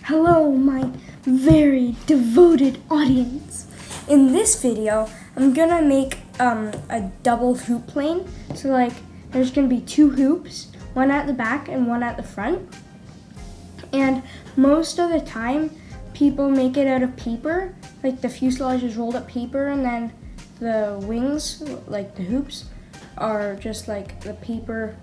Hello, my very devoted audience. In this video, I'm gonna make a double hoop plane. So there's gonna be two hoops, one at the back and one at the front. And most of the time, people make it out of paper. Like the fuselage is rolled up paper, and then the wings, like the hoops, are just like the paper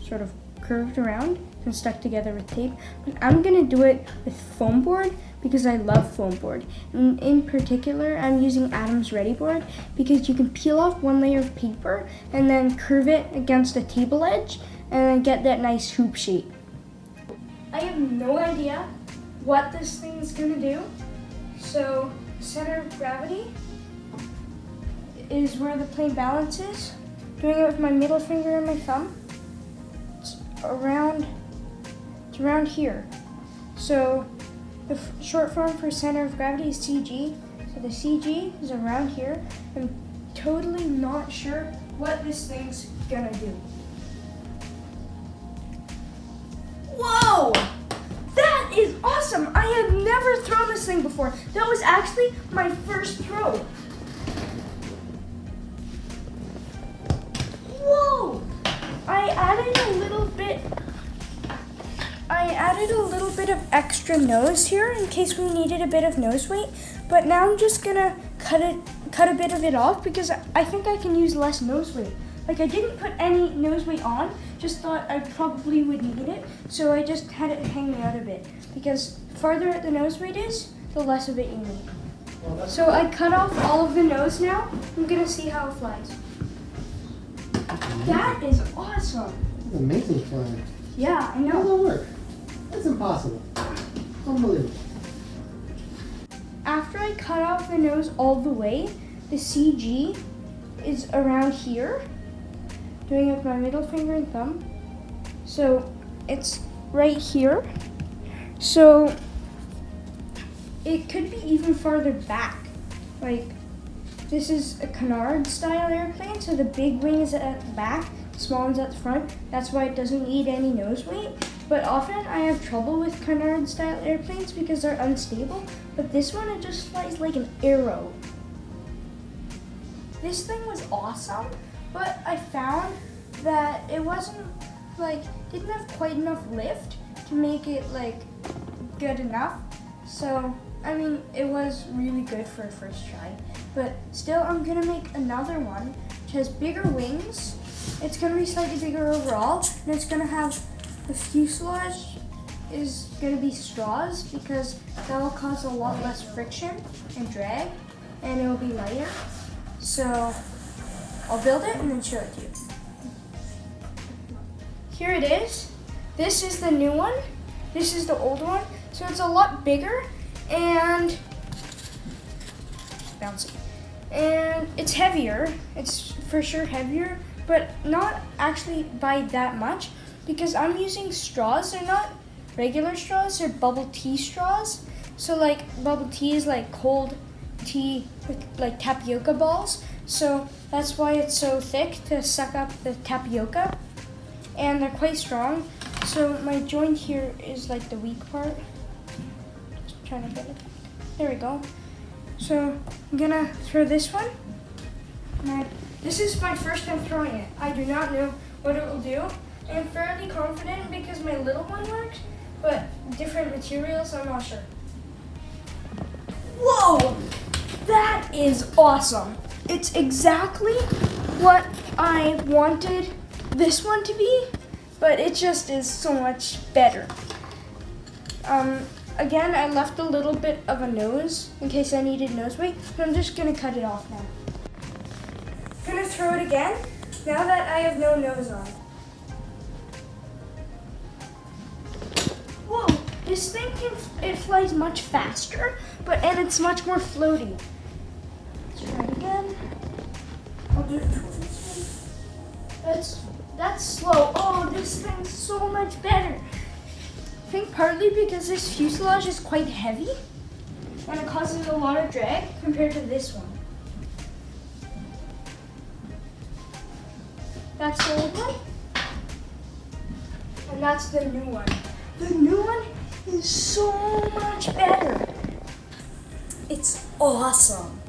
sort of curved around and stuck together with tape. But I'm gonna do it with foam board because I love foam board. And in particular, I'm using Adams Ready Board because you can peel off one layer of paper and then curve it against a table edge and then get that nice hoop shape. I have no idea what this thing is gonna do. So center of gravity is where the plane balances. Doing it with my middle finger and my thumb. It's around here. So the short form for center of gravity is CG. So the CG is around here. I'm totally not sure what this thing's gonna do. Whoa! That is awesome! I have never thrown this thing before. That was actually my first throw. Whoa! I added a little bit of extra nose here in case we needed a bit of nose weight, but now I'm just gonna cut a bit of it off because I think I can use less nose weight. Like, I didn't put any nose weight on, just thought I probably would need it, so I just had it hanging out a bit because the farther the nose weight is, the less of it you need. So I cut off all of the nose now. I'm gonna see how it flies. That is awesome. That's amazing flying. Yeah, I How does know. that work? That's impossible. Unbelievable. After I cut off the nose all the way, the CG is around here. Doing it with my middle finger and thumb. So it's right here. So it could be even farther back. Like, this is a canard style airplane, so the big wing is at the back, the small one's at the front. That's why it doesn't need any nose weight. But often I have trouble with canard style airplanes because they're unstable. But this one, it just flies like an arrow. This thing was awesome, but I found that it wasn't didn't have quite enough lift to make it good enough. So I mean, it was really good for a first try, but still I'm gonna make another one which has bigger wings. It's gonna be slightly bigger overall, and it's gonna have the fuselage is gonna be straws because that will cause a lot less friction and drag, and it will be lighter. So I'll build it and then show it to you. Here it is. This is the new one. This is the old one. So it's a lot bigger and bouncy. And it's heavier. It's for sure heavier, but not actually by that much because I'm using straws. They're not regular straws, they're bubble tea straws. So bubble tea is like cold tea with like tapioca balls. So that's why it's so thick to suck up the tapioca. And they're quite strong. So my joint here is like the weak part. Just trying to get it. There we go. So I'm gonna throw this one. This is my first time throwing it. I do not know what it will do. I'm fairly confident because my little one works, but different materials, I'm not sure. Whoa! That is awesome. It's exactly what I wanted this one to be, but it just is so much better. Again, I left a little bit of a nose in case I needed nose weight, but I'm just gonna cut it off now. I'm gonna throw it again, now that I have no nose on. Whoa, this thing it flies much faster, and it's much more floaty. Let's try it again. I'll do it twice. That's slow. Oh, this thing's so much better. I think partly because this fuselage is quite heavy and it causes a lot of drag compared to this one. That's the old one. And that's the new one. The new one is so much better. It's awesome.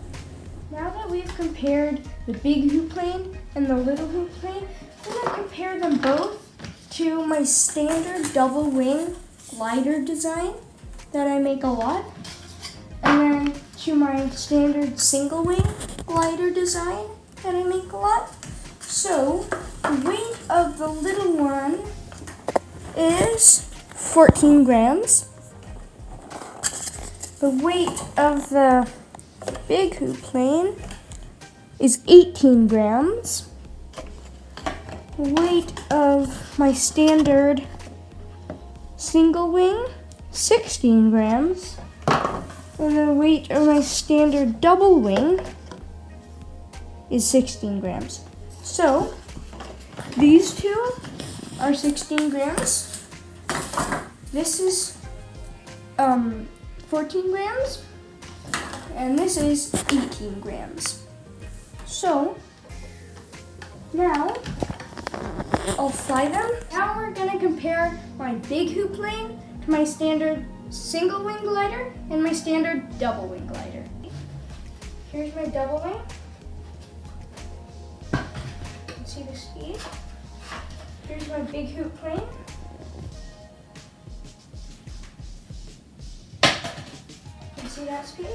Now that we've compared the big hoop plane and the little hoop plane, I'm gonna compare them both to my standard double wing glider design that I make a lot, and then to my standard single wing glider design that I make a lot. So the weight of the little one is 14 grams. The weight of the big hoop plane is 18 grams. The weight of my standard single wing, 16 grams. And the weight of my standard double wing is 16 grams. So these two are 16 grams. This is 14 grams. And this is 18 grams. So now I'll fly them. Now we're gonna compare my big hoop plane to my standard single wing glider and my standard double wing glider. Here's my double wing. You can see the speed. Here's my big hoop plane. You can see that speed.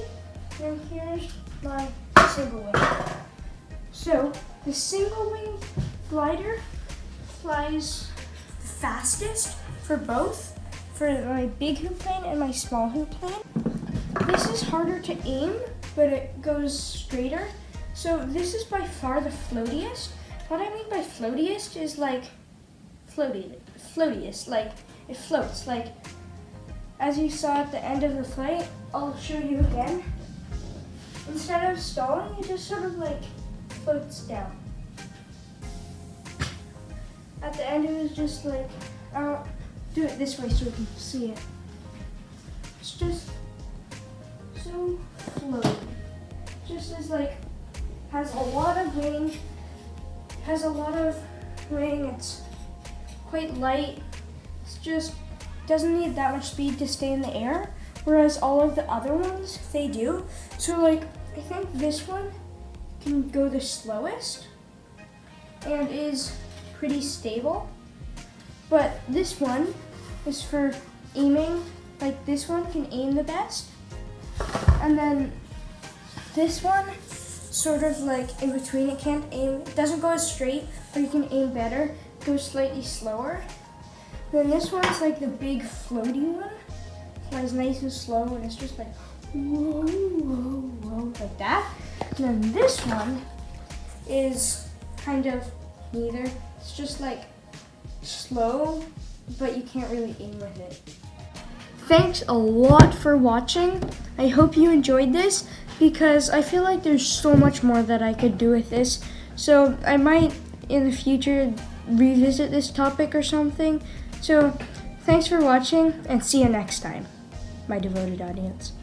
And here's my single wing. So the single wing glider flies the fastest for both, for my big hoop plane and my small hoop plane. This is harder to aim, but it goes straighter. So this is by far the floatiest. What I mean by floatiest is like floatiest, like it floats. Like as you saw at the end of the flight, I'll show you again. Instead of stalling, it just sort of like floats down. At the end, it was just like, I'll do it this way so we can see it. It's just so floaty. Just as like, has a lot of wing, it's quite light. It's just, doesn't need that much speed to stay in the air, whereas all of the other ones, they do. So like, I think this one can go the slowest and is pretty stable, but this one is for aiming. Like this one can aim the best, and then this one sort of like in between. It can't aim, it doesn't go as straight, but you can aim better. It goes slightly slower. Then this one's like the big floaty one, flies nice and slow, and it's just like whoa, whoa, whoa, like that. And then this one is kind of neither. It's just like slow, but you can't really aim with it. Thanks a lot for watching. I hope you enjoyed this, because I feel like there's so much more that I could do with this. So I might in the future revisit this topic or something. So thanks for watching, and see you next time, my devoted audience.